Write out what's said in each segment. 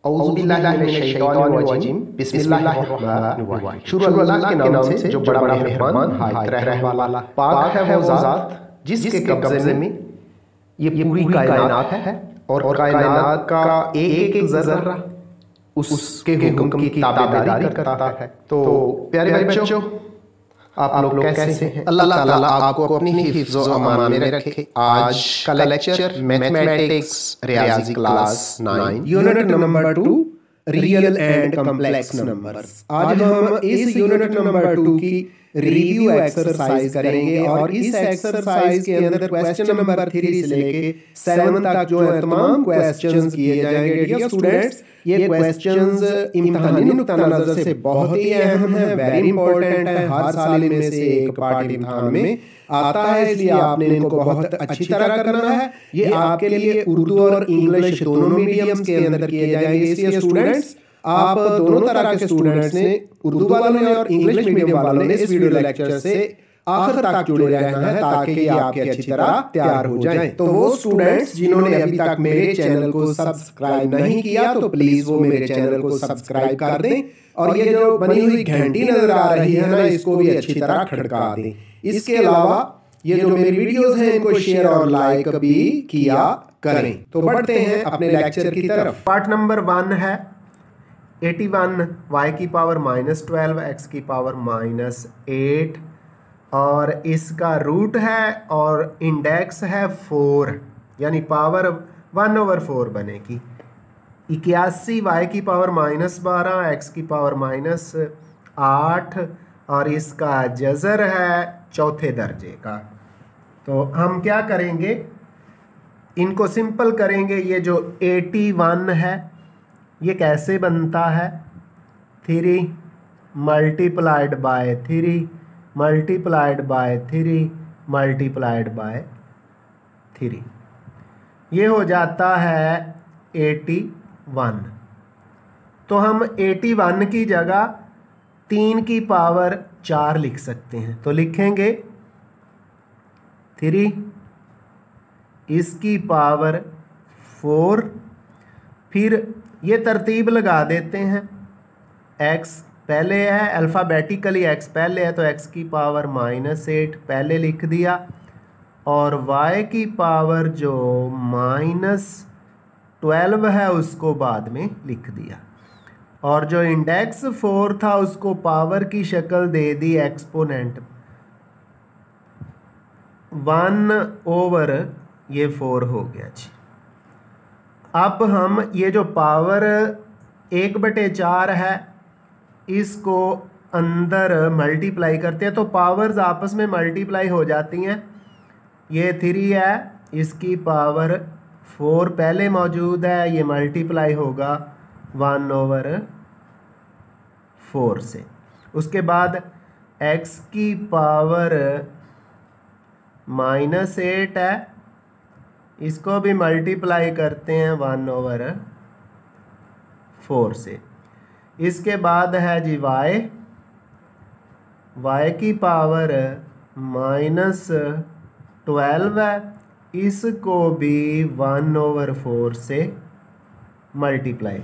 औज़ुबिल्लाहिमिनश्शैतानिर्रजीम बिस्मिल्लाहिर्रहमानिर्रहीम। शुरू अल्लाह के नाम से जो बड़ा मेहरबान निहायत रहने वाला। पाक है वो ज़ात जिसके कब्ज़े में ये पूरी कायनात है और कायनात का एक एक ज़र्रा उसके हुक्म की ताबेदारी करता है। तो प्यारे बच्चों, आप लोग कैसे हैं? अल्लाह ताला आपको अपनी हिफ्ज़ व अमान में रखे। आज का लेक्चर मैथमेटिक्स रियाजी class 9 unit number 2 real and complex numbers. आज हम इस यूनिट नंबर 2 की रिव्यू एक्सरसाइज करेंगे और इस एक्सरसाइज के अंदर क्वेश्चन नंबर 3 से लेके 7 तक जो है तमाम क्वेश्चंस किए जाएंगे। डियर स्टूडेंट्स, ये क्वेश्चंस इम्तिहानी नुक्ता नजर से बहुत ही अहम है, वेरी इंपॉर्टेंट है। हर साल इनमें से एक पार्ट इम्तिहान में आता है, इसलिए आपने इनको बहुत अच्छी तरह करना है। ये आपके लिए उर्दू और इंग्लिश दोनों मीडियम्स के अंदर किए जाएंगे। इसलिए स्टूडेंट्स, आप दोनों तरह के स्टूडेंट्स ने, उर्दू वालों ने और इंग्लिश मीडियम वालों ने, इस वीडियो लेक्चर से आखिर तक जुड़े रहना है ताकि ये आपके अच्छी तरह तैयार हो जाएं। तो वो स्टूडेंट्स जिन्होंने अभी तक मेरे चैनल को सब्सक्राइब नहीं किया तो प्लीज वो मेरे चैनल को सब्सक्राइब कर दें और ये जो बनी हुई घंटी नजर आ रही है ना, इसको भी अच्छी तरह खड़का दें। इसके अलावा ये जो मेरी वीडियोस हैं इनको शेयर और लाइक भी किया करें। तो बढ़ते हैं अपने लेक्चर की तरफ। पार्ट नंबर 1 है 81 y की पावर -12 x की पावर -8 और इसका रूट है और इंडेक्स है 4, यानी पावर 1/4 बनेगी। 81 y की पावर -12 x की पावर -8 और इसका जज़र है चौथे दर्जे का। तो हम क्या करेंगे, इनको सिंपल करेंगे। ये जो 81 है ये कैसे बनता है, 3 multiplied by 3 multiplied by 3 multiplied by 3, ये हो जाता है 81। तो हम 81 की जगह 3 की पावर 4 लिख सकते हैं। तो लिखेंगे 3 इसकी पावर 4, फिर ये तरतीब लगा देते हैं। x पहले है, अल्फ़ाबेटिकली x पहले है तो x की पावर -8 पहले लिख दिया और y की पावर जो -12 है उसको बाद में लिख दिया और जो इंडेक्स 4 था उसको पावर की शक्ल दे दी एक्सपोनेंट 1/4 हो गया जी। अब हम ये जो पावर 1/4 है इसको अंदर मल्टीप्लाई करते हैं तो पावर्स आपस में मल्टीप्लाई हो जाती हैं। ये 3 है, इसकी पावर 4 पहले मौजूद है, ये मल्टीप्लाई होगा 1/4 से। उसके बाद x की पावर -8 है, इसको भी मल्टीप्लाई करते हैं 1/4 से। इसके बाद है जी y की पावर -12 है, इसको भी 1/4 से मल्टीप्लाई।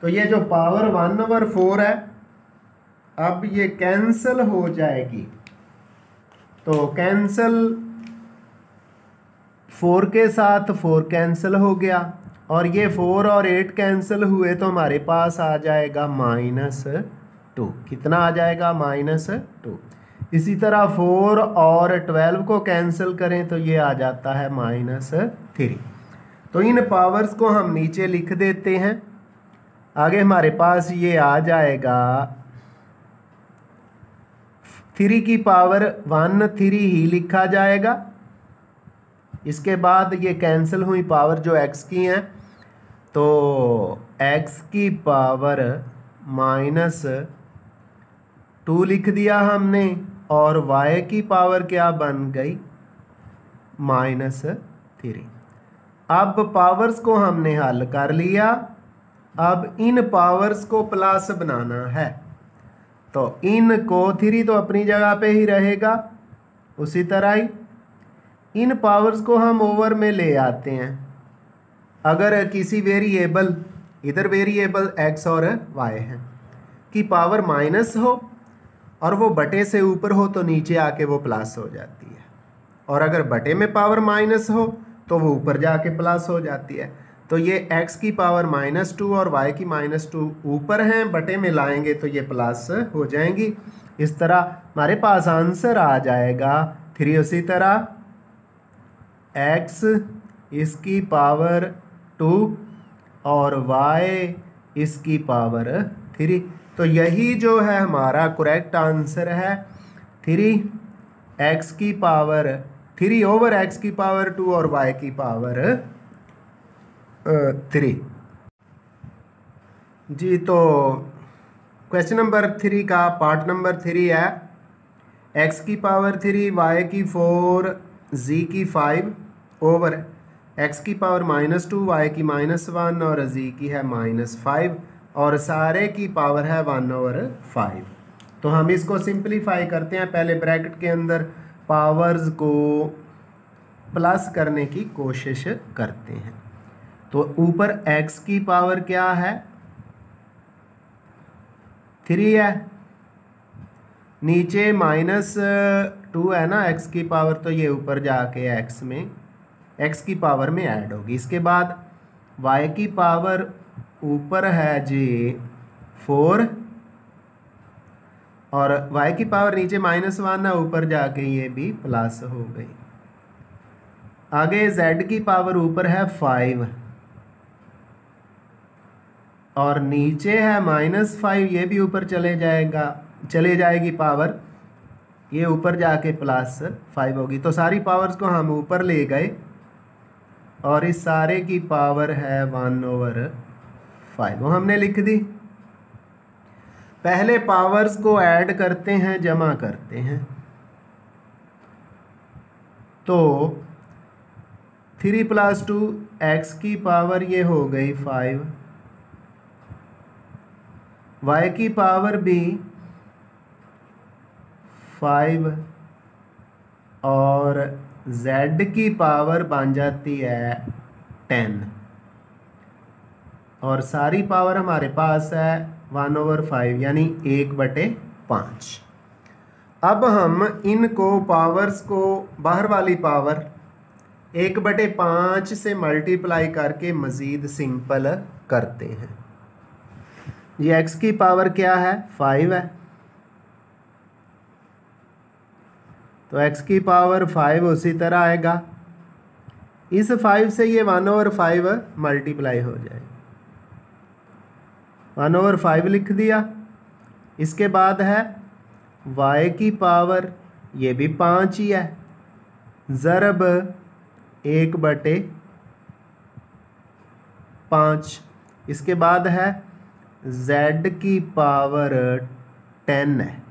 तो ये जो पावर 1/4 है अब ये कैंसिल हो जाएगी। तो कैंसिल 4 के साथ 4 कैंसिल हो गया और ये 4 और 8 कैंसिल हुए तो हमारे पास आ जाएगा -2। कितना आ जाएगा? -2। इसी तरह 4 और 12 को कैंसिल करें तो ये आ जाता है -3। तो इन पावर्स को हम नीचे लिख देते हैं। आगे हमारे पास ये आ जाएगा 3 की पावर 13 ही लिखा जाएगा। इसके बाद ये कैंसिल हुई पावर जो x की हैं तो x की पावर -2 लिख दिया हमने और y की पावर क्या बन गई? -3। अब पावर्स को हमने हल कर लिया। अब इन पावर्स को प्लस बनाना है तो इनको 3 तो अपनी जगह पे ही रहेगा, उसी तरह ही इन पावर्स को हम ओवर में ले आते हैं। अगर किसी वेरिएबल इधर वेरिएबल x और y हैं, की पावर माइनस हो और वो बटे से ऊपर हो तो नीचे आके वो प्लस हो जाती है, और अगर बटे में पावर माइनस हो तो वो ऊपर जाके प्लस हो जाती है। तो ये x की पावर -2 और y की -2 ऊपर हैं, बटे में लाएंगे तो ये प्लस हो जाएंगी। इस तरह हमारे पास आंसर आ जाएगा 3। उसी तरह x इसकी पावर 2 और y इसकी पावर 3। तो यही जो है हमारा करेक्ट आंसर है, 3x की पावर 3 ओवर x की पावर 2 और y की पावर 3। जी, तो क्वेश्चन नंबर 3 का पार्ट नंबर 3 है x की पावर 3, y की 4, z की 5 ओवर x की पावर -2, y की -1 और z की है -5 और सारे की पावर है 1/5। तो हम इसको सिंपलीफाई करते हैं। पहले ब्रैकेट के अंदर पावर्स को प्लस करने की कोशिश करते हैं। तो ऊपर x की पावर क्या है, 3 है, नीचे -2 है ना x की पावर, तो ये ऊपर जाके x की पावर में ऐड होगी। इसके बाद y की पावर ऊपर है जी 4 और y की पावर नीचे -1 है, ऊपर जाके ये भी प्लस हो गई। आगे z की पावर ऊपर है 5 और नीचे है -5, ये भी ऊपर चले जाएगी पावर, ये ऊपर जाके +5 होगी। तो सारी पावर्स को हम ऊपर ले गए और इस सारे की पावर है 1/5, वो हमने लिख दी। पहले पावर्स को ऐड करते हैं, जमा करते हैं। तो 3 + 2 x की पावर ये हो गई 5, y की पावर भी 5 और z की पावर बन जाती है 10 और सारी पावर हमारे पास है 1/5 यानी 1/5। अब हम इनको पावर्स को बाहर वाली पावर 1/5 से मल्टीप्लाई करके मज़ीद सिंपल करते हैं। ये x की पावर क्या है, 5 है, तो x की पावर 5 उसी तरह आएगा। इस 5 से ये 1/5 मल्टीप्लाई हो जाएगा, 1/5 लिख दिया। इसके बाद है y की पावर, ये भी 5 ही है, ज़रब 1/5। इसके बाद है z की पावर 10 है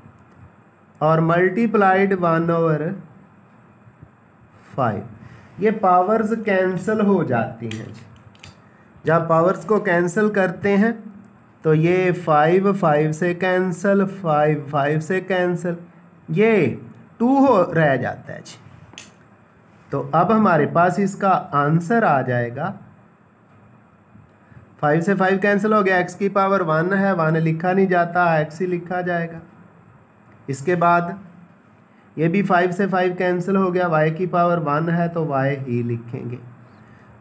और मल्टीप्लाइड 1/5। ये पावर्स कैंसिल हो जाती हैं। जब पावर्स को कैंसिल करते हैं तो ये 5 से कैंसिल, 5 से कैंसिल, ये 2 रह जाता है जी। तो अब हमारे पास इसका आंसर आ जाएगा, 5 से 5 कैंसिल हो गया, x की पावर 1 है, 1 लिखा नहीं जाता, x ही लिखा जाएगा। इसके बाद ये भी 5 से 5 कैंसिल हो गया, y की पावर 1 है तो y ही लिखेंगे।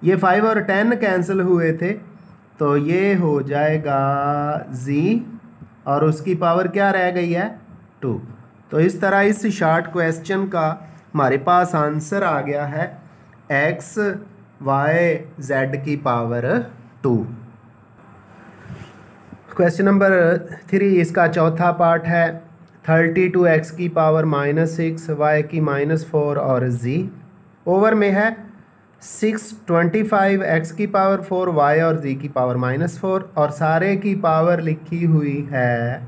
ये 5 और 10 कैंसिल हुए थे तो ये हो जाएगा z और उसकी पावर क्या रह गई है, 2। तो इस तरह इस शॉर्ट क्वेश्चन का हमारे पास आंसर आ गया है x y z की पावर 2। क्वेश्चन नंबर 3 इसका चौथा पार्ट है 32x की पावर -6, y की -4 और z ओवर में है 625 x की पावर 4, y और z की पावर -4 और सारे की पावर लिखी हुई है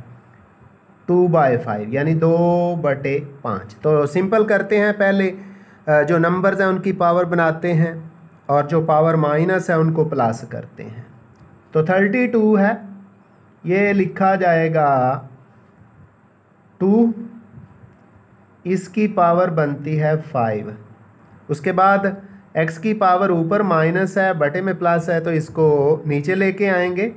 2/5 यानी 2/5। तो सिंपल करते हैं, पहले जो नंबर्स हैं उनकी पावर बनाते हैं और जो पावर माइनस है उनको प्लस करते हैं। तो 32 है, ये लिखा जाएगा 2, इसकी पावर बनती है 5। उसके बाद एक्स की पावर ऊपर माइनस है, बटे में प्लस है, तो इसको नीचे लेके आएंगे।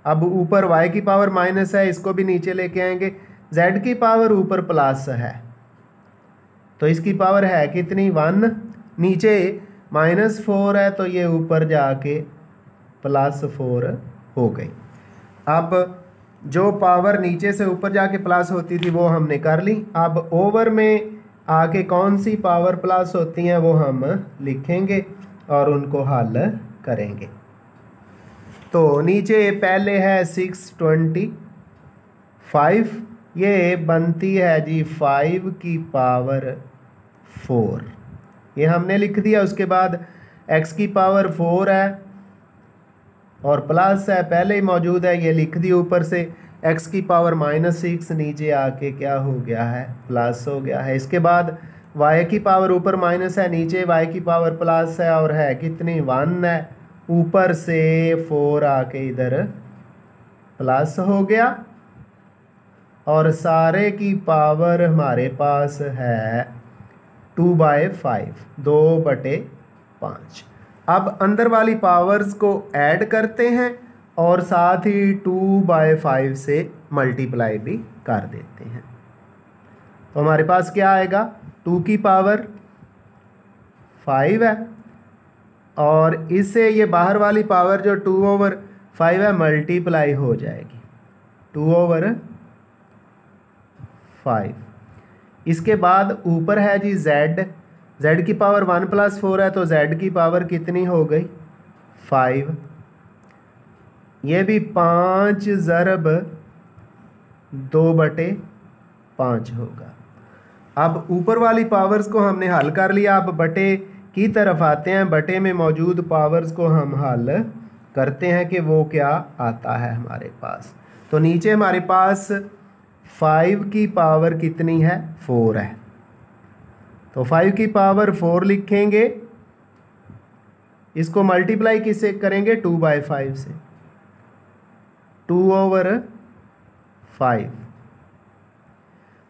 अब ऊपर y की पावर माइनस है, इसको भी नीचे लेके आएंगे। z की पावर ऊपर प्लस है, तो इसकी पावर है कितनी 1, नीचे -4 है, तो ये ऊपर जाके +4 हो गई। अब जो पावर नीचे से ऊपर जाके प्लस होती थी वो हमने कर ली। अब ओवर में आके कौन सी पावर प्लस होती हैं वो हम लिखेंगे और उनको हल करेंगे। तो नीचे पहले है 625, ये बनती है जी 5 की पावर 4, ये हमने लिख दिया। उसके बाद x की पावर 4 है और प्लस है, पहले ही मौजूद है, ये लिख दी ऊपर से। x की पावर -6 नीचे आके क्या हो गया है, प्लस हो गया है। इसके बाद y की पावर ऊपर माइनस है, नीचे y की पावर प्लस है और है कितनी 1 है, ऊपर से 4 आके इधर प्लस हो गया और सारे की पावर हमारे पास है 2/5, 2/5। अब अंदर वाली पावर्स को ऐड करते हैं और साथ ही 2/5 से मल्टीप्लाई भी कर देते हैं। तो हमारे पास क्या आएगा, 2 की पावर 5 है और इससे ये बाहर वाली पावर जो 2/5 है मल्टीप्लाई हो जाएगी 2/5। इसके बाद ऊपर है जी z की पावर 1 + 4 है, तो z की पावर कितनी हो गई 5, ये भी 5 ज़रब 2/5 होगा। अब ऊपर वाली पावर्स को हमने हल कर लिया, अब बटे की तरफ आते हैं। बटे में मौजूद पावर्स को हम हल करते हैं कि वो क्या आता है हमारे पास। तो नीचे हमारे पास 5 की पावर कितनी है 4 है, तो 5 की पावर 4 लिखेंगे, इसको मल्टीप्लाई किससे करेंगे 2/5 से, 2/5।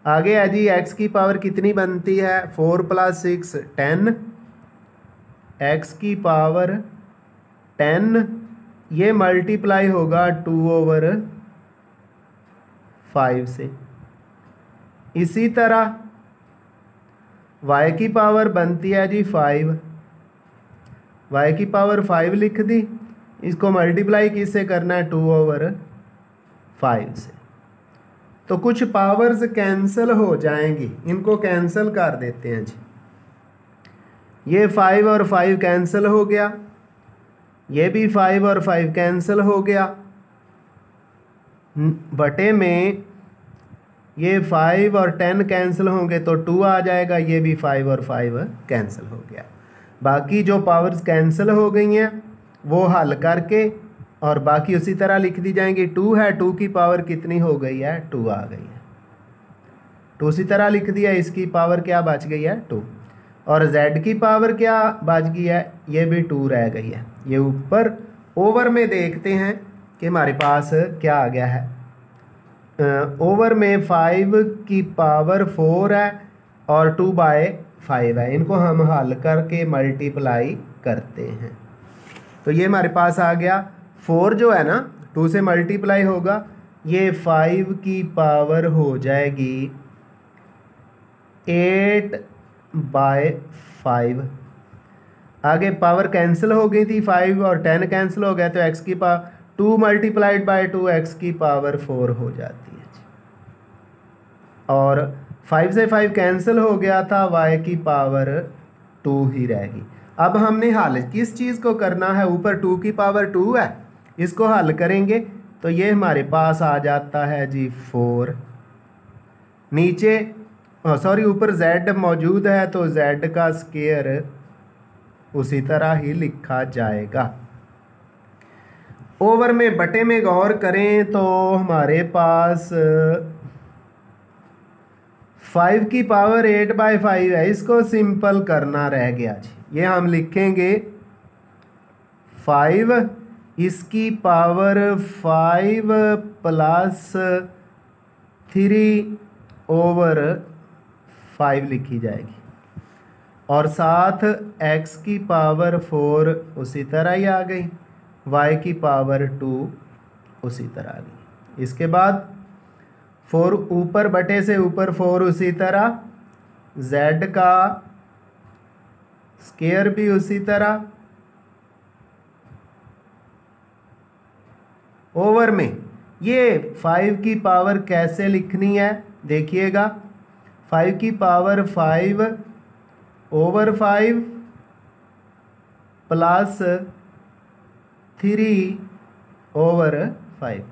आगे है जी x की पावर कितनी बनती है 4 + 6 10, x की पावर 10, ये मल्टीप्लाई होगा 2/5 से। इसी तरह y की पावर बनती है जी 5, y की पावर 5 लिख दी, इसको मल्टीप्लाई किससे करना है 2/5 से। तो कुछ पावर्स कैंसिल हो जाएंगी, इनको कैंसिल कर देते हैं जी। ये 5 और 5 कैंसिल हो गया, ये भी 5 और 5 कैंसिल हो गया, बटे में ये 5 और 10 कैंसिल होंगे तो 2 आ जाएगा, ये भी 5 और 5 कैंसिल हो गया। बाकी जो पावर्स कैंसिल हो गई हैं वो हल करके और बाकी उसी तरह लिख दी जाएंगी। 2 है, 2 की पावर कितनी हो गई है 2 आ गई है, 2 उसी तरह लिख दिया, इसकी पावर क्या बच गई है 2, और z की पावर क्या बच गई है, ये भी 2 रह गई है। ये ऊपर ओवर में देखते हैं कि हमारे पास क्या आ गया है। ओवर में 5 की पावर 4 है और 2/5 है, इनको हम हल करके मल्टीप्लाई करते हैं। तो ये हमारे पास आ गया 4 जो है ना 2 से मल्टीप्लाई होगा, ये 5 की पावर हो जाएगी 8/5। आगे पावर कैंसिल हो गई थी, 5 और 10 कैंसिल हो गया, तो x की पावर 2 × 2 x की पावर 4 हो जाती है। और 5 से 5 कैंसिल हो गया था, y की पावर 2 ही रहेगी। अब हमने हल किस चीज़ को करना है, ऊपर 2 की पावर 2 है, इसको हल करेंगे तो ये हमारे पास आ जाता है जी 4। नीचे सॉरी ऊपर z मौजूद है तो z का स्क्वायर उसी तरह ही लिखा जाएगा। ओवर में बटे में गौर करें तो हमारे पास 5 की पावर 8/5 है, इसको सिंपल करना रह गया जी। ये हम लिखेंगे 5, इसकी पावर 5 + 3/5 लिखी जाएगी। और साथ x की पावर 4 उसी तरह ही आ गई, y की पावर 2 उसी तरह आ गई। इसके बाद 4 ऊपर बटे से ऊपर 4 उसी तरह, z का स्केयर भी उसी तरह, ओवर में ये 5 की पावर कैसे लिखनी है देखिएगा, 5 की पावर 5 ओवर 5 प्लस 3 ओवर 5।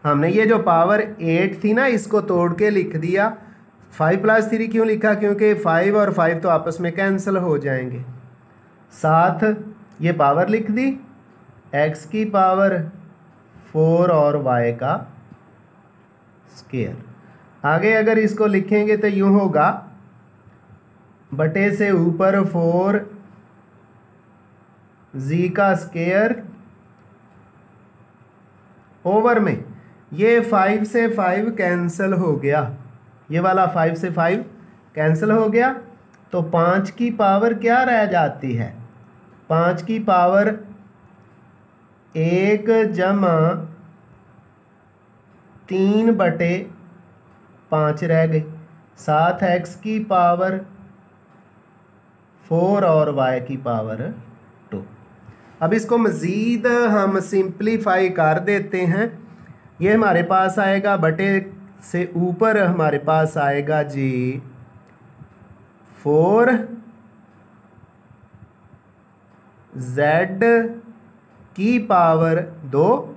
हमने ये जो पावर 8 थी ना, इसको तोड़ के लिख दिया। 5 प्लस 3 क्यों लिखा? क्योंकि 5 और 5 तो आपस में कैंसिल हो जाएंगे। साथ ये पावर लिख दी, x की पावर 4 और y का स्केयर। आगे अगर इसको लिखेंगे तो यूँ होगा, बटे से ऊपर 4 z का स्केयर ओवर में ये 5 से 5 कैंसिल हो गया, ये वाला 5 से 5 कैंसिल हो गया, तो 5 की पावर क्या रह जाती है? 5 की पावर 1 जमा 3 बटे 5 रह गई, साथ x की पावर 4 और y की पावर 2। अब इसको मज़ीद हम सिंप्लीफाई कर देते हैं। ये हमारे पास आएगा, बटे से ऊपर हमारे पास आएगा जी 4 z की पावर 2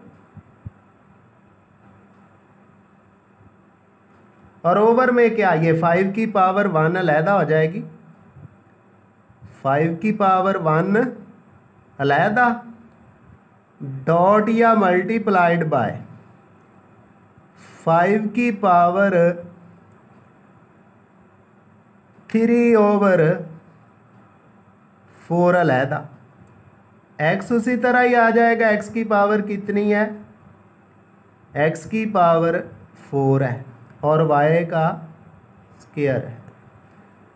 और ओवर में क्या, ये 5 की पावर 1 अलहदा हो जाएगी, 5 की पावर 1 अलहदा, डॉट या मल्टीप्लाइड बाय 5 की पावर 3 ओवर 4 अलहदा। x उसी तरह ही आ जाएगा, x की पावर कितनी है? x की पावर 4 है और y का स्क्वायर है।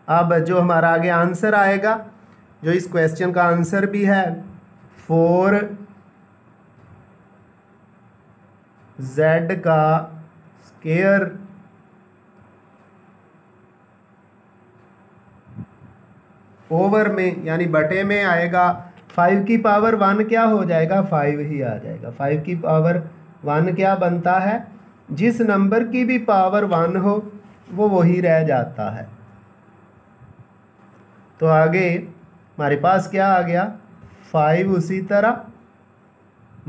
अब जो हमारा आगे आंसर आएगा, जो इस क्वेश्चन का आंसर भी है, 4 z का स्क्वायर ओवर में यानी बटे में आएगा। 5 की पावर 1 क्या हो जाएगा? 5 ही आ जाएगा। 5 की पावर 1 क्या बनता है? जिस नंबर की भी पावर 1 हो वो वही रह जाता है। तो आगे हमारे पास क्या आ गया? 5 उसी तरह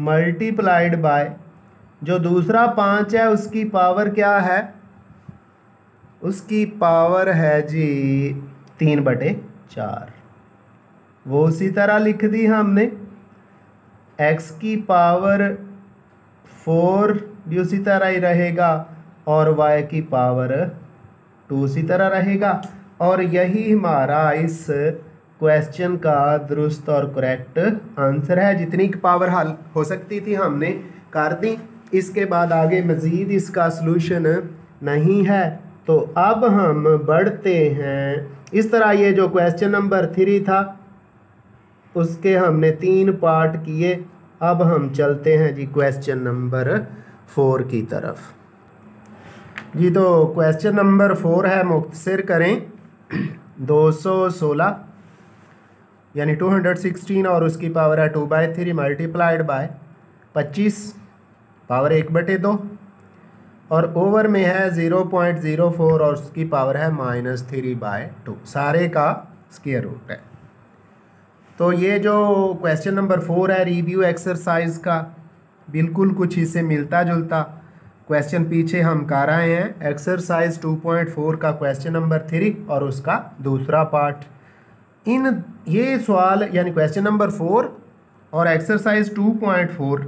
मल्टीप्लाइड बाय जो दूसरा 5 है उसकी पावर क्या है? उसकी पावर है जी 3/4, वो उसी तरह लिख दी हमने। x की पावर 4 भी उसी तरह ही रहेगा और y की पावर 2 उसी तरह रहेगा। और यही हमारा इस क्वेश्चन का दुरुस्त और करेक्ट आंसर है। जितनी पावर हल हो सकती थी हमने कर दी। इसके बाद आगे मज़ीद इसका सलूशन नहीं है। तो अब हम बढ़ते हैं। इस तरह ये जो क्वेश्चन नंबर 3 था उसके हमने 3 पार्ट किए। अब हम चलते हैं जी क्वेश्चन नंबर 4 की तरफ। जी तो क्वेश्चन नंबर 4 है, मुख्तसर करें 216 यानी 216 और उसकी पावर है 2/3 मल्टीप्लाइड बाय 25 पावर 1/2 और ओवर में है 0.04 और उसकी पावर है -3/2। सारे का स्क्वायर रूट है। तो ये जो क्वेश्चन नंबर 4 है रिव्यू एक्सरसाइज का, बिल्कुल कुछ इससे मिलता जुलता क्वेश्चन पीछे हम कर रहे हैं। एक्सरसाइज 2.4 का क्वेश्चन नंबर 3 और उसका दूसरा पार्ट। इन ये सवाल यानी क्वेश्चन नंबर 4 और एक्सरसाइज 2.4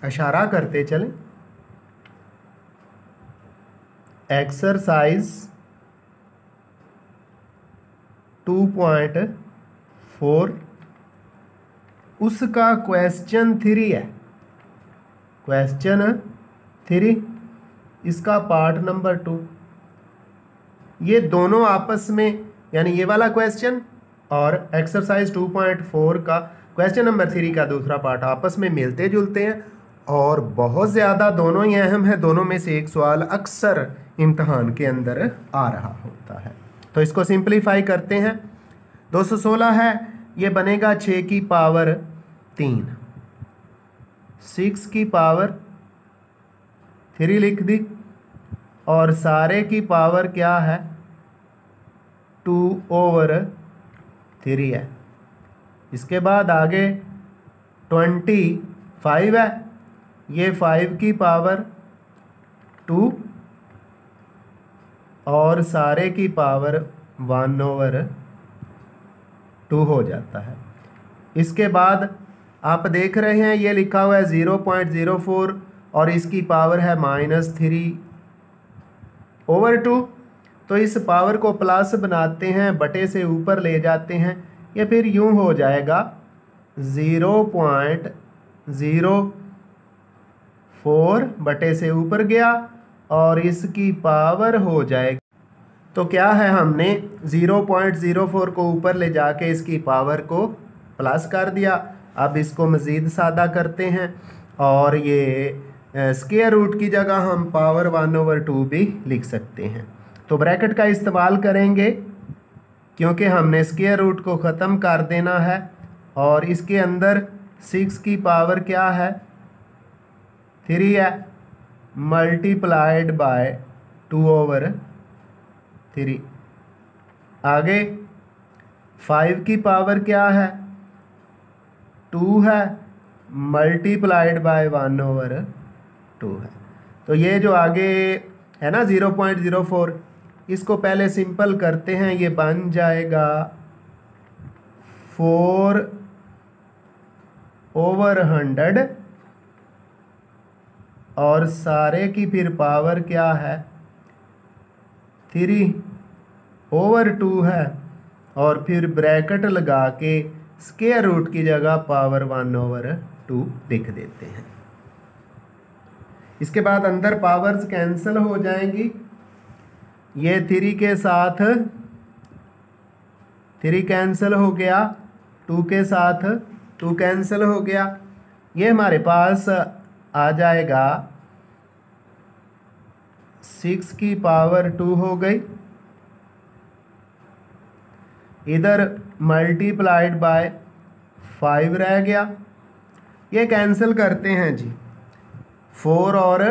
इशारा करते चलें। एक्सरसाइज 2.4 उसका क्वेश्चन 3 है। क्वेश्चन 3 इसका पार्ट नंबर 2। ये दोनों आपस में यानी ये वाला क्वेश्चन और एक्सरसाइज 2.4 का क्वेश्चन नंबर 3 का दूसरा पार्ट आपस में मिलते जुलते हैं और बहुत ज़्यादा दोनों ही अहम है। दोनों में से एक सवाल अक्सर इम्तहान के अंदर आ रहा होता है। तो इसको सिंप्लीफाई करते हैं। 216 है, ये बनेगा 6 की पावर 3, 6 की पावर 3 लिख दी और सारे की पावर क्या है 2/3 है। इसके बाद आगे 25 है, ये 5 की पावर 2 और सारे की पावर 1/2 हो जाता है। इसके बाद आप देख रहे हैं ये लिखा हुआ है 0.04 और इसकी पावर है -3/2। तो इस पावर को प्लस बनाते हैं, बटे से ऊपर ले जाते हैं, ये फिर यूं हो जाएगा 0.04 बटे से ऊपर गया और इसकी पावर हो जाएगी। तो क्या है, हमने 0.04 को ऊपर ले जाके इसकी पावर को प्लस कर दिया। अब इसको मज़ीद सादा करते हैं और ये स्क्वायर रूट की जगह हम पावर 1/2 भी लिख सकते हैं। तो ब्रैकेट का इस्तेमाल करेंगे क्योंकि हमने स्क्वायर रूट को ख़त्म कर देना है और इसके अंदर 6 की पावर क्या है 3 है, मल्टीप्लाइड बाय 2/3। आगे 5 की पावर क्या है 2 है, मल्टीप्लाइड बाय 1/2 है। तो ये जो आगे है ना 0.04, इसको पहले सिंपल करते हैं। ये बन जाएगा 4/100 और सारे की फिर पावर क्या है 3/2 है और फिर ब्रैकेट लगा के स्क्वायर रूट की जगह पावर 1/2 लिख देते हैं। इसके बाद अंदर पावर्स कैंसिल हो जाएंगी। ये 3 के साथ 3 कैंसिल हो गया, 2 के साथ 2 कैंसिल हो गया। ये हमारे पास आ जाएगा 6 की पावर 2 हो गई, इधर मल्टीप्लाइड बाय 5 रह गया। ये कैंसिल करते हैं जी, 4 और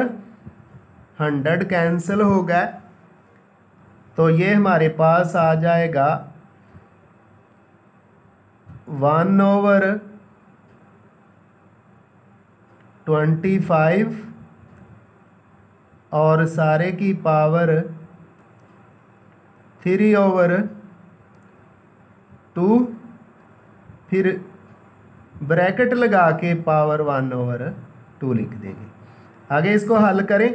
100 कैंसिल हो गए। तो ये हमारे पास आ जाएगा 1/25 और सारे की पावर 3/2, फिर ब्रैकेट लगा के पावर 1/2 लिख देंगे। आगे इसको हल करें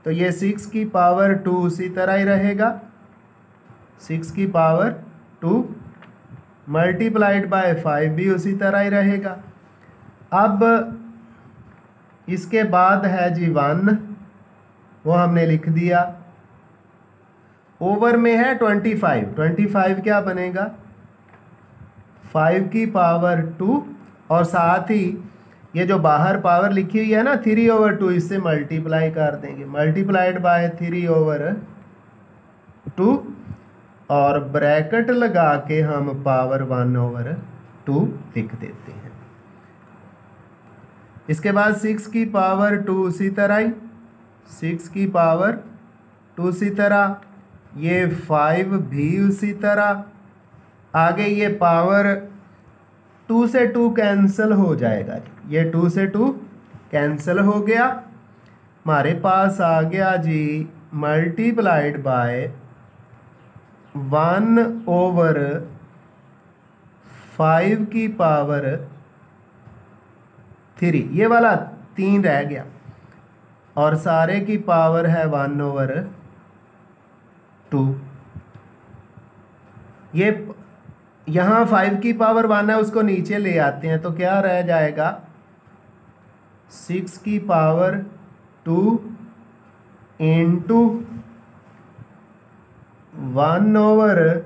तो ये 6 की पावर 2 उसी तरह ही रहेगा, 6 की पावर 2 मल्टीप्लाइड बाय 5 भी उसी तरह ही रहेगा। अब इसके बाद है जी 1, वो हमने लिख दिया। ओवर में है 25 क्या बनेगा 5 की पावर 2 और साथ ही ये जो बाहर पावर लिखी हुई है ना 3/2, इससे मल्टीप्लाई कर देंगे, मल्टीप्लाइड बाय 3/2 और ब्रैकेट लगा के हम पावर 1/2 लिख देते हैं। इसके बाद 6 की पावर 2 उसी तरह ही, 6 की पावर 2 उसी तरह, ये 5 भी उसी तरह। आगे ये पावर 2 से 2 कैंसिल हो जाएगा, ये 2 से 2 कैंसिल हो गया। हमारे पास आ गया जी मल्टीप्लाइड बाय 1/5 की पावर 3, ये वाला 3 रह गया और सारे की पावर है 1/2। ये यहाँ 5 की पावर 1 है, उसको नीचे ले आते हैं तो क्या रह जाएगा 6 की पावर 2 इंटू 1/5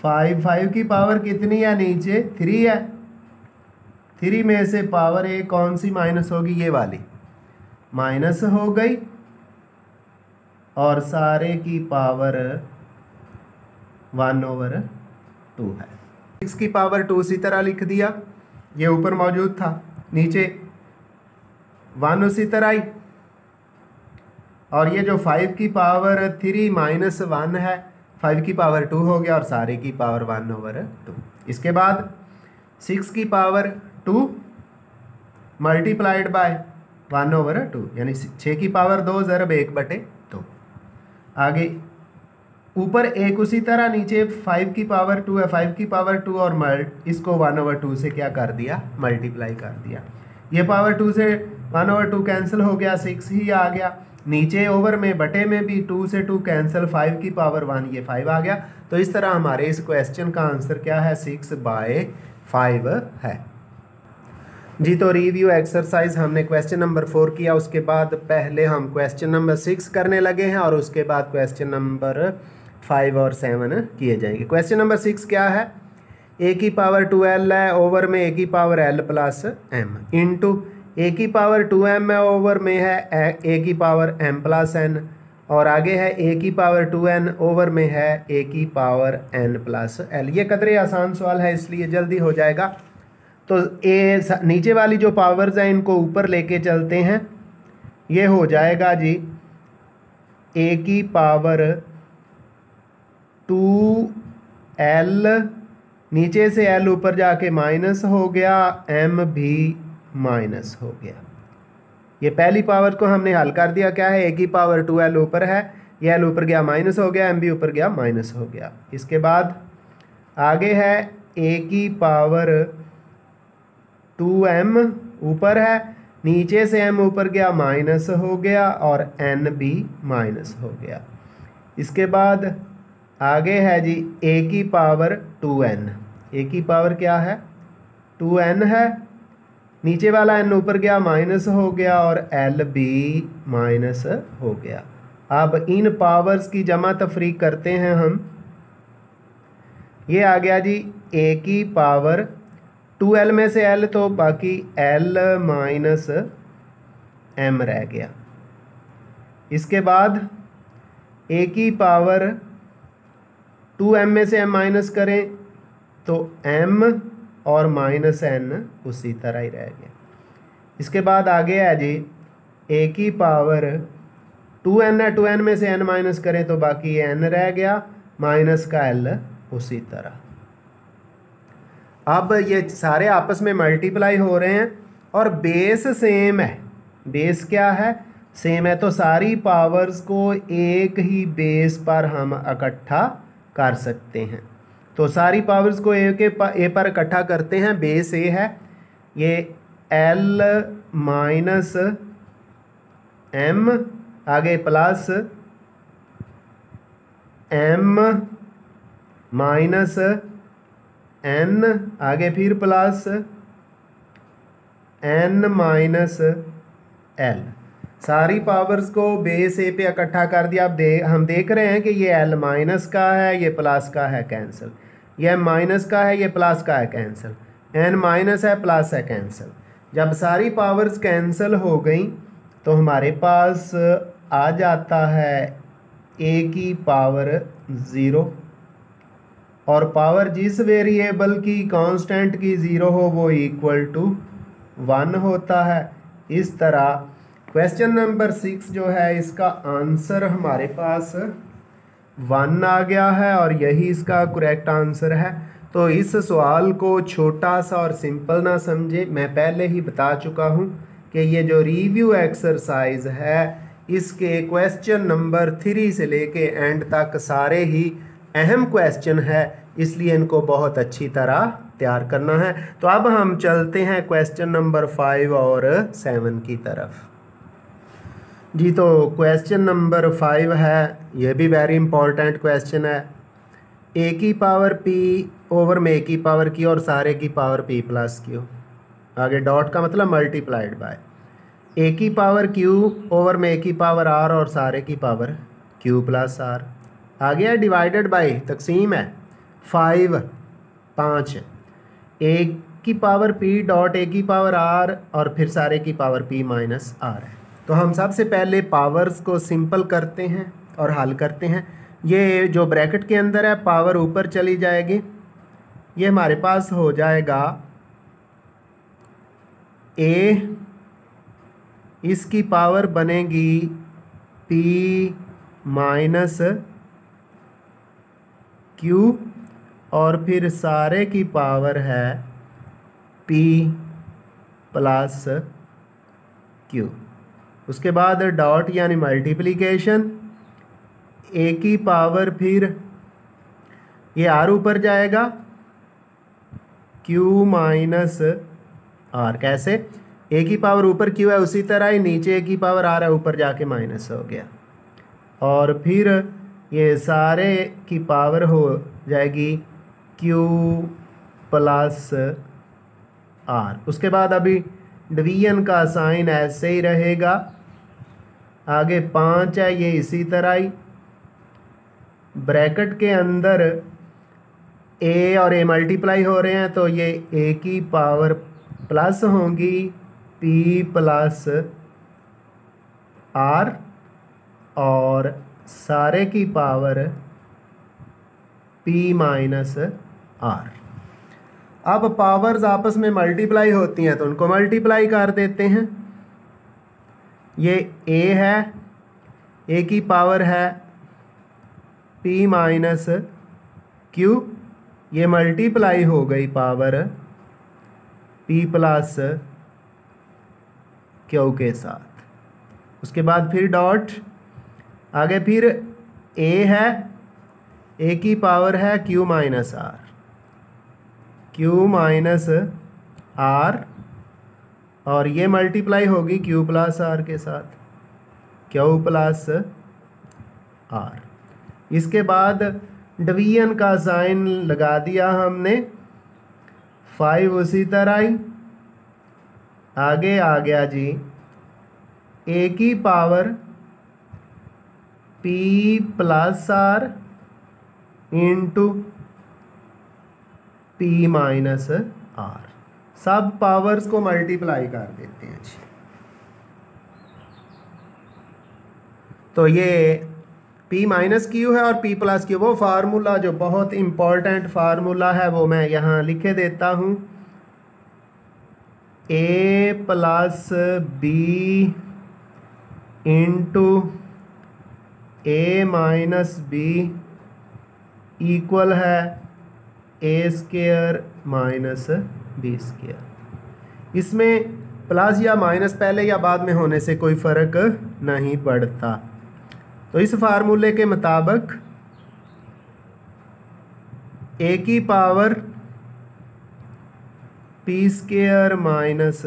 फाइव की पावर कितनी है नीचे 3 है, 3 में से पावर एक कौन सी माइनस होगी, ये वाली माइनस हो गई, और सारे की पावर 1/2 है। 6 की पावर 2 उसी तरह लिख दिया, ये ऊपर मौजूद था, नीचे 1 उसी तरह ही, और ये जो 5 की पावर 3 माइनस 1 है, 5 की पावर 2 हो गया और सारे की पावर 1/2। इसके बाद 6 की पावर 2 मल्टीप्लाइड बाय 1/2, यानी 6 की पावर 2 ज़रब 1/2। आगे ऊपर एक उसी तरह, नीचे 5 की पावर 2 है, 5 की पावर 2 और इसको 1/2 से क्या कर दिया, मल्टीप्लाई कर दिया। ये पावर 2 से 1/2 कैंसिल हो गया, 6 ही आ गया। नीचे ओवर में बटे में भी 2 से 2 कैंसिल, 5 की पावर 1, ये 5 आ गया। तो इस तरह हमारे इस क्वेश्चन का आंसर क्या है, 6/5 है जी। तो रिव्यू एक्सरसाइज हमने क्वेश्चन नंबर 4 किया, उसके बाद पहले हम क्वेश्चन नंबर 6 करने लगे हैं और उसके बाद क्वेश्चन नंबर 5 और 7 किए जाएंगे। क्वेश्चन नंबर 6 क्या है, a की पावर 2l है, ओवर में a की power l plus m into a की पावर 2m है, ओवर में है a की पावर m प्लस n, और आगे है a की पावर 2n, ओवर में है a की पावर n प्लस l। ये कदरे आसान सवाल है इसलिए जल्दी हो जाएगा। तो a नीचे वाली जो पावर्स हैं इनको ऊपर लेके चलते हैं, ये हो जाएगा जी a की पावर 2l, नीचे से l ऊपर जाके माइनस हो गया, m भी माइनस हो गया। ये पहली पावर को हमने हल कर दिया, क्या है, a की पावर 2l ऊपर है, ये l ऊपर गया माइनस हो गया, m भी ऊपर गया माइनस हो गया। इसके बाद आगे है a की पावर 2m ऊपर है, नीचे से m ऊपर गया माइनस हो गया और n भी माइनस हो गया। इसके बाद आगे है जी a की पावर 2n, a की पावर क्या है 2n है, नीचे वाला n ऊपर गया माइनस हो गया और l भी माइनस हो गया। अब इन पावर्स की जमा तफरीक करते हैं हम, ये आ गया जी a की पावर 2l में से l तो बाकी l माइनस m रह गया। इसके बाद a की पावर 2m में से m माइनस करें तो m और माइनस n उसी तरह ही रह गया। इसके बाद आगे है जी a की पावर 2n है, 2n में से n माइनस करें तो बाकी n रह गया, माइनस का l उसी तरह। अब ये सारे आपस में मल्टीप्लाई हो रहे हैं और बेस सेम है, बेस क्या है सेम है, तो सारी पावर्स को एक ही बेस पर हम इकट्ठा कर सकते हैं। तो सारी पावर्स को ए पर इकट्ठा करते हैं, बेस ए है, ये l माइनस m, आगे प्लस m माइनस n, आगे फिर प्लस n माइनस l। सारी पावर्स को बेस ए पे इकट्ठा कर दिया। अब हम देख रहे हैं कि ये l माइनस का है, ये प्लस का है कैंसिल, ये माइनस का है, ये प्लस का है कैंसिल, n माइनस है प्लस है कैंसिल। जब सारी पावर्स कैंसिल हो गई तो हमारे पास आ जाता है a की पावर 0, और पावर जिस वेरिएबल की कांस्टेंट की 0 हो वो इक्वल टू 1 होता है। इस तरह क्वेश्चन नंबर 6 जो है इसका आंसर हमारे पास 1 आ गया है और यही इसका करेक्ट आंसर है। तो इस सवाल को छोटा सा और सिंपल ना समझे, मैं पहले ही बता चुका हूँ कि ये जो रिव्यू एक्सरसाइज है इसके क्वेश्चन नंबर 3 से लेके एंड तक सारे ही अहम क्वेश्चन है, इसलिए इनको बहुत अच्छी तरह तैयार करना है। तो अब हम चलते हैं क्वेश्चन नंबर 5 और 7 की तरफ जी। तो क्वेश्चन नंबर 5 है, यह भी वेरी इंपॉर्टेंट क्वेश्चन है। a की पावर p ओवर में a की पावर q और सारे की पावर p प्लस q, आगे डॉट का मतलब मल्टीप्लाइड बाय a की पावर q ओवर में a की पावर r और सारे की पावर q प्लस r, आगे है डिवाइडेड बाय तकसीम है 5 5 ए की पावर पी डॉट ए की पावर आर और फिर सारे की पावर पी माइनस आर है। तो हम सबसे पहले पावर्स को सिंपल करते हैं और हल करते हैं। ये जो ब्रैकेट के अंदर है पावर ऊपर चली जाएगी, ये हमारे पास हो जाएगा ए, इसकी पावर बनेगी पी माइनस क्यू और फिर सारे की पावर है पी प्लस क्यू। उसके बाद डॉट यानी मल्टीप्लिकेशन, ए की पावर फिर ये आर ऊपर जाएगा क्यू माइनस आर। कैसे? ए की पावर ऊपर क्यू है उसी तरह ही नीचे ए की पावर आर है, ऊपर जाके माइनस हो गया। और फिर ये सारे की पावर हो जाएगी क्यू प्लस आर। उसके बाद अभी डिवीजन का साइन ऐसे ही रहेगा, आगे 5 है ये इसी तरह ही, ब्रैकेट के अंदर ए और ए मल्टीप्लाई हो रहे हैं तो ये ए की पावर प्लस होंगी पी प्लस आर और सारे की पावर पी माइनस आर। अब पावर्स आपस में मल्टीप्लाई होती हैं तो उनको मल्टीप्लाई कर देते हैं। ये ए है, ए की पावर है पी माइनस क्यू, ये मल्टीप्लाई हो गई पावर पी प्लस क्यू के साथ। उसके बाद फिर डॉट, आगे फिर ए है, ए की पावर है Q minus R, Q minus R और ये मल्टीप्लाई होगी क्यू प्लस आर के साथ, क्यू प्लस आर। इसके बाद डिवीजन का साइन लगा दिया हमने, 5 उसी तरह ही, आगे आ गया जी ए की power P plus R into P minus R. सब पावर्स को मल्टीप्लाई कर देते हैं जी। तो ये P माइनस क्यू है और P प्लस क्यू, वो फार्मूला जो बहुत इम्पॉर्टेंट फार्मूला है वो मैं यहाँ लिखे देता हूँ। A plus B into A minus B equal है A square minus B square. इसमें प्लस या माइनस पहले या बाद में होने से कोई फ़र्क नहीं पड़ता। तो इस फार्मूले के मुताबिक ए की power P square minus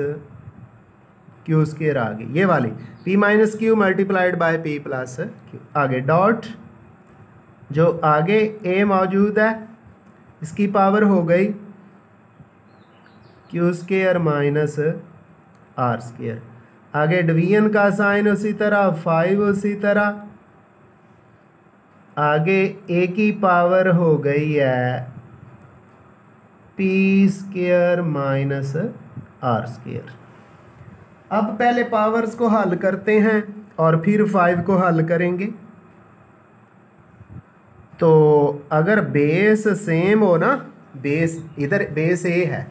Q square आ गई, ये वाली P minus Q multiplied by P plus Q. आगे डॉट, जो आगे ए मौजूद है इसकी पावर हो गई Q square minus R square. आगे डिवीजन का साइन उसी तरह, 5 उसी तरह, आगे ए की पावर हो गई है P square minus R square. अब पहले पावर्स को हल करते हैं और फिर 5 को हल करेंगे। तो अगर बेस सेम हो ना, बेस इधर बेस ए है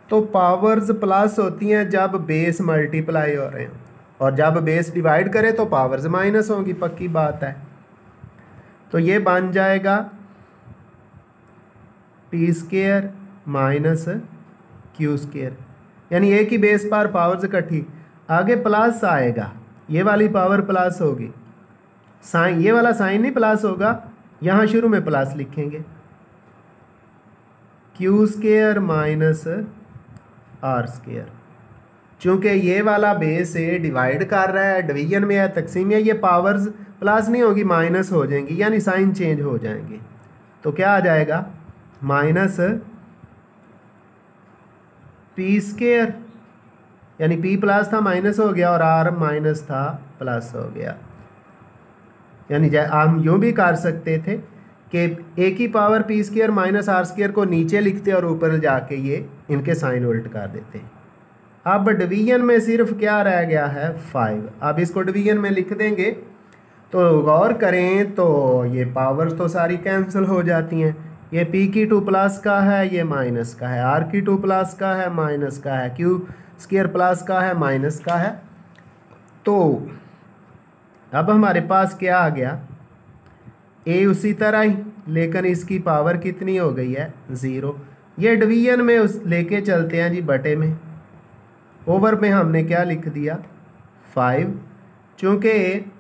तो पावर्स प्लस होती हैं जब बेस मल्टीप्लाई हो रहे हो, और जब बेस डिवाइड करे तो पावर्स माइनस होंगी, पक्की बात है। तो ये बन जाएगा P square minus Q square, यानी ए की बेस पर पावर्स इकट्ठी, आगे प्लस आएगा, ये वाली पावर प्लस होगी, साइन ये वाला साइन नहीं प्लस होगा, यहाँ शुरू में प्लस लिखेंगे, Q square minus R square. चूँकि ये वाला बेस ए डिवाइड कर रहा है, डिवीजन में है, तकसीम में, ये पावर्स प्लस नहीं होगी माइनस हो जाएंगी, यानी साइन चेंज हो जाएंगे। तो क्या आ जाएगा माइनस पी स्क्वायर, यानी पी प्लस था माइनस हो गया और आर माइनस था प्लस हो गया। यानी हम यूँ भी कर सकते थे कि ए की power P square minus R square को नीचे लिखते और ऊपर जाके ये इनके साइन उल्ट कर देते हैं। अब डिवीजन में सिर्फ क्या रह गया है 5। अब इसको डिवीजन में लिख देंगे तो गौर करें तो ये पावर्स तो सारी कैंसिल हो जाती हैं। ये पी की 2 प्लस का है, ये माइनस का है, आर की 2 प्लस का है, माइनस का है, क्यू स्क्वायर प्लस का है, माइनस का है। तो अब हमारे पास क्या आ गया, ए उसी तरह ही, लेकिन इसकी पावर कितनी हो गई है 0। ये डिवीजन में उस लेके चलते हैं जी बटे में, ओवर में हमने क्या लिख दिया 5। चूँकि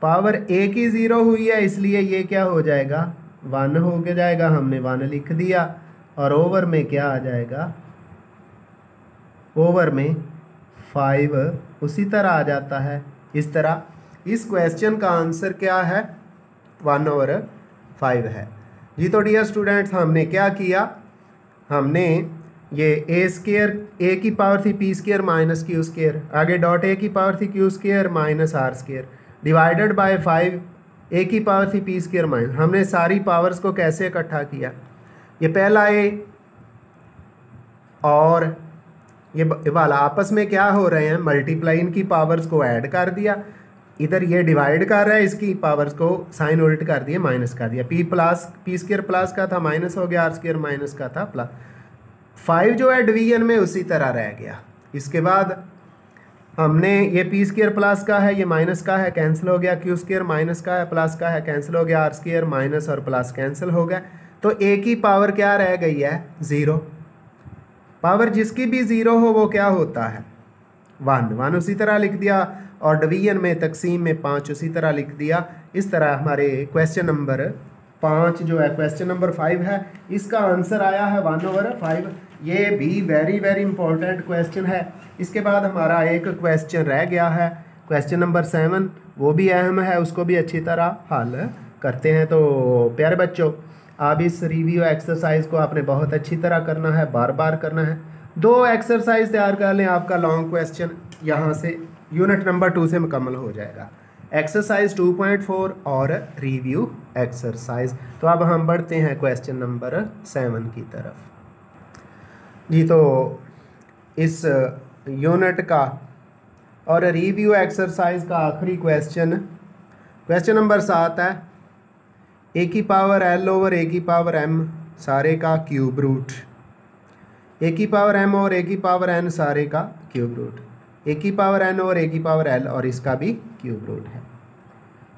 पावर ए की 0 हुई है इसलिए ये क्या हो जाएगा 1 हो के जाएगा, हमने 1 लिख दिया। और ओवर में क्या आ जाएगा, ओवर में 5 उसी तरह आ जाता है। इस तरह इस क्वेश्चन का आंसर क्या है 1/5 है जी। तो डियर स्टूडेंट्स हमने क्या किया, हमने ये ए स्क्वायर ए की पावर थी P square minus Q square, आगे डॉट ए की पावर थी Q square minus R square divided by 5 A की पावर थी पी स्क्वायर माइनस। हमने सारी पावर्स को कैसे इकट्ठा किया, ये पहला ए और ये वाला आपस में क्या हो रहे हैं मल्टीप्लाई, इनकी पावर्स को ऐड कर दिया, इधर ये डिवाइड कर रहा है, इसकी पावर्स को साइन उल्ट कर दिया, माइनस कर दिया। पी स्क्वायर प्लस का था माइनस हो गया, आर स्क्वायर माइनस का था प्लस। 5 जो है डिवीजन में उसी तरह रह गया। इसके बाद हमने ये पी स्क्वायर प्लस का है, ये माइनस का है, कैंसिल हो गया, क्यू स्क्वायर माइनस का है, प्लस का है, कैंसिल हो गया, आर स्क्वायर माइनस और प्लस कैंसिल हो गया। तो ए की पावर क्या रह गई है 0। पावर जिसकी भी 0 हो वो क्या होता है 1 उसी तरह लिख दिया, और डिवीजन में तकसीम में 5 उसी तरह लिख दिया। इस तरह हमारे क्वेश्चन नंबर 5 जो है क्वेश्चन नंबर 5 है, इसका आंसर आया है 1/5। ये भी वेरी वेरी इंपॉर्टेंट क्वेश्चन है। इसके बाद हमारा एक क्वेश्चन रह गया है क्वेश्चन नंबर 7, वो भी अहम है, उसको भी अच्छी तरह हल करते हैं। तो प्यारे बच्चों, आप इस रिव्यू एक्सरसाइज को आपने बहुत अच्छी तरह करना है, बार बार करना है। 2 एक्सरसाइज तैयार कर लें, आपका लॉन्ग क्वेश्चन यहाँ से यूनिट नंबर 2 से मुकम्मल हो जाएगा। एक्सरसाइज 2.4 और रिव्यू एक्सरसाइज। तो अब हम बढ़ते हैं क्वेश्चन नंबर 7 की तरफ जी। तो इस यूनिट का और रिव्यू एक्सरसाइज का आखिरी क्वेश्चन नंबर 7 है, ए की पावर एल ओवर ए की पावर एम सारे का क्यूब रूट, ए की पावर एम और ए की पावर एन सारे का क्यूब रूट, ए की पावर एन और ए की पावर एल और इसका भी क्यूब रूट है।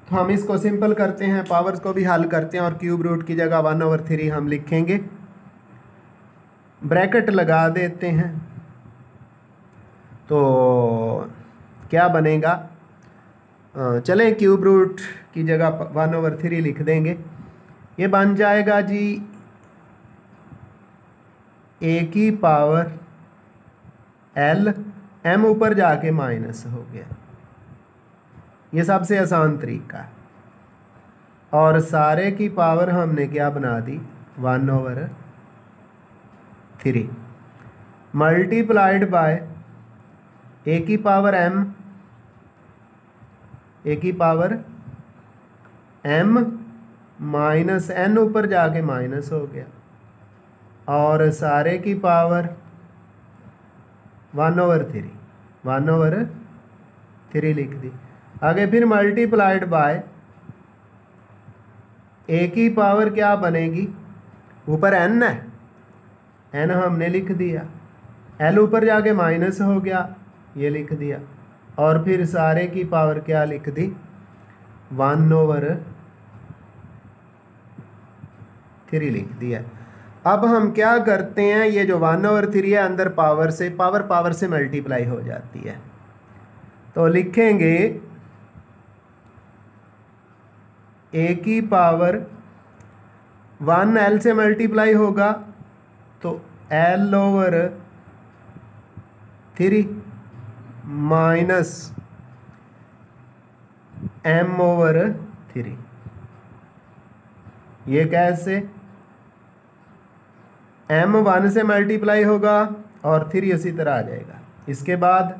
तो हम इसको सिंपल करते हैं, पावर्स को भी हल करते हैं, और क्यूब रूट की जगह 1/3 हम लिखेंगे, ब्रैकेट लगा देते हैं। तो क्या बनेगा, चलें क्यूब रूट की जगह 1/3 लिख देंगे। ये बन जाएगा जी ए की पावर एल, एम ऊपर जाके माइनस हो गया, ये सबसे आसान तरीका है। और सारे की पावर हमने क्या बना दी 1/3 मल्टीप्लाइड बाय ए की पावर एम, ए की पावर एम माइनस एन ऊपर जाके माइनस हो गया, और सारे की पावर 1/3 लिख दी। आगे फिर मल्टीप्लाइड बाय ए की पावर क्या बनेगी, ऊपर एन है, एन हमने लिख दिया, एल ऊपर जाके माइनस हो गया, ये लिख दिया, और फिर सारे की पावर क्या लिख दी 1/3 लिख दिया। अब हम क्या करते हैं, ये जो 1/3 है अंदर पावर से पावर से मल्टीप्लाई हो जाती है, तो लिखेंगे ए की पावर 1 एल से मल्टीप्लाई होगा तो L/3 माइनस M/3। ये कैसे, M 1 से मल्टीप्लाई होगा और 3 उसी तरह आ जाएगा। इसके बाद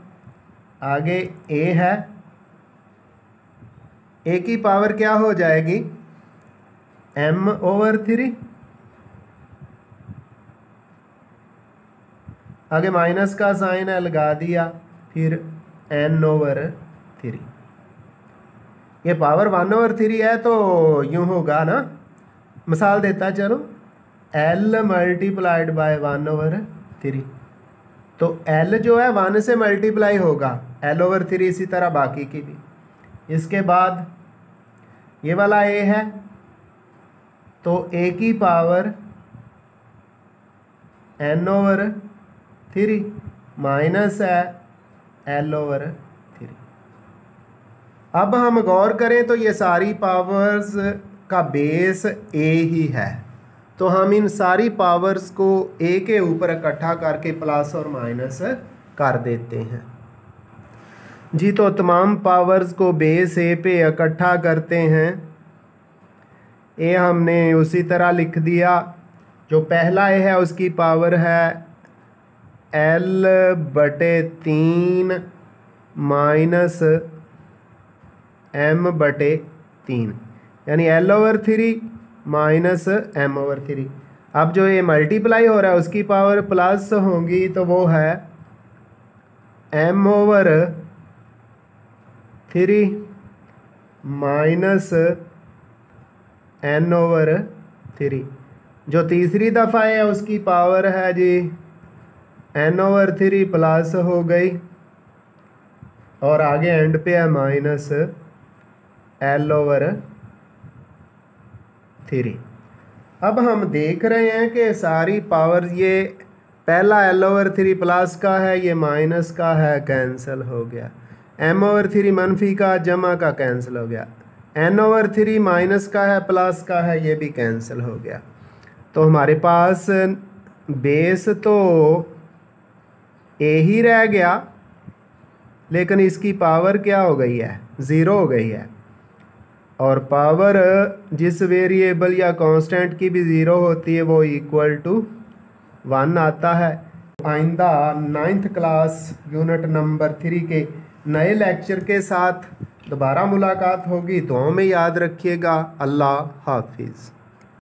आगे A है, A की पावर क्या हो जाएगी m/3, आगे माइनस का साइन है लगा दिया, फिर n/3। ये पावर 1/3 है तो यूँ होगा ना, मिसाल देता चलो, l मल्टीप्लाइड बाय 1/3, तो l जो है 1 से मल्टीप्लाई होगा, l/3, इसी तरह बाकी की भी। इसके बाद ये वाला a है तो a की पावर n/3 माइनस है l/3। अब हम गौर करें तो ये सारी पावर्स का बेस a ही है, तो हम इन सारी पावर्स को a के ऊपर इकट्ठा करके प्लस और माइनस कर देते हैं जी। तो तमाम पावर्स को बेस a पे इकट्ठा करते हैं। a हमने उसी तरह लिख दिया, जो पहला a है उसकी पावर है l/3 माइनस m/3, यानी l/3 माइनस m/3। अब जो ये मल्टीप्लाई हो रहा है उसकी पावर प्लस होगी तो वो है m/3 माइनस n/3। जो तीसरी दफ़ा है उसकी पावर है जी n/3 प्लस हो गई, और आगे एंड पे है माइनस l/3। अब हम देख रहे हैं कि सारी पावर, ये पहला l/3 प्लस का है, ये माइनस का है, कैंसिल हो गया। m/3 मनफी का जमा का कैंसिल हो गया। n/3 माइनस का है, प्लस का है, ये भी कैंसिल हो गया। तो हमारे पास बेस तो a ही रह गया, लेकिन इसकी पावर क्या हो गई है, 0 हो गई है। और पावर जिस वेरिएबल या कांस्टेंट की भी 0 होती है वो इक्वल टू 1 आता है। आइंदा 9th क्लास यूनिट नंबर 3 के नए लेक्चर के साथ दोबारा मुलाकात होगी। दुआओं में याद रखिएगा। अल्लाह हाफिज़।